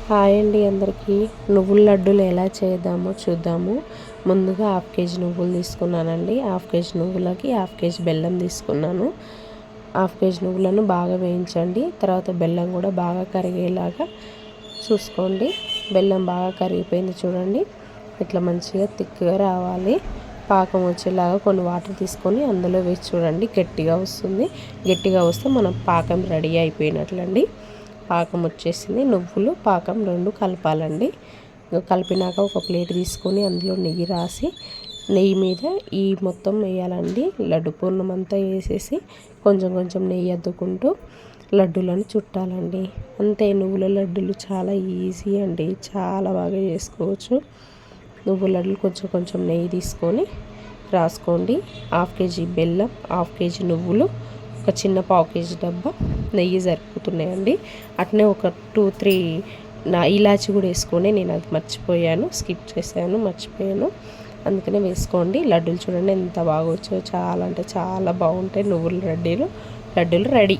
Hi అండి అందరికీ. నువ్వుల లడ్డూలు ఎలా చేద్దామో చూద్దాము. ముందుగా 1/2 కేజీ నువ్వులు తీసుకున్నానండి. 1/2 కేజీ నువ్వులకి 1/2 కేజీ బెల్లం తీసుకున్నాను. 1/2 కేజీ నువ్వులను బాగా వేయించండి. తర్వాత బెల్లం కూడా బాగా కరిగేలాగా చూసుకోండి. బెల్లం బాగా కరిగిపోయింది చూడండి. ఇట్లా మంచిగా థిక్గా రావాలి. పాకం వచ్చేలాగా కొన్ని వాటర్ తీసుకొని అందులో వేసి చూడండి. గట్టిగా వస్తుంది. గట్టిగా వస్తే మన పాకం రెడీ అయిపోయినట్లండి. పాకం వచ్చేసింది. నువ్వులు పాకం రెండు కలపాలండి. కలిపినాక ఒక ప్లేట్ తీసుకొని అందులో నెయ్యి రాసి నెయ్యి మీద ఈ మొత్తం వేయాలండి. లడ్డు పూర్ణం అంతా వేసేసి కొంచెం కొంచెం నెయ్యి అద్దుకుంటూ లడ్డూలను చుట్టాలండి. అంతే, నువ్వుల లడ్డూలు చాలా ఈజీ అండి. చాలా బాగా చేసుకోవచ్చు. నువ్వుల లడ్డూలు కొంచెం కొంచెం నెయ్యి తీసుకొని రాసుకోండి. 1/2 కేజీ బెల్లం, 1/2 కేజీ నువ్వులు, ఒక చిన్న 1/2 కేజీ డబ్బా నెయ్యి సరిపోతున్నాయండి. అట్నే ఒక 2-3 ఇలాచి కూడా వేసుకోండి. నేను అది మర్చిపోయాను, స్కిప్ చేశాను, మర్చిపోయాను. అందుకనే వేసుకోండి. లడ్డూలు చూడండి ఎంత బాగా వచ్చాయో. చాలా అంటే చాలా బాగుంటాయి నువ్వుల లడ్డూలు రెడీ.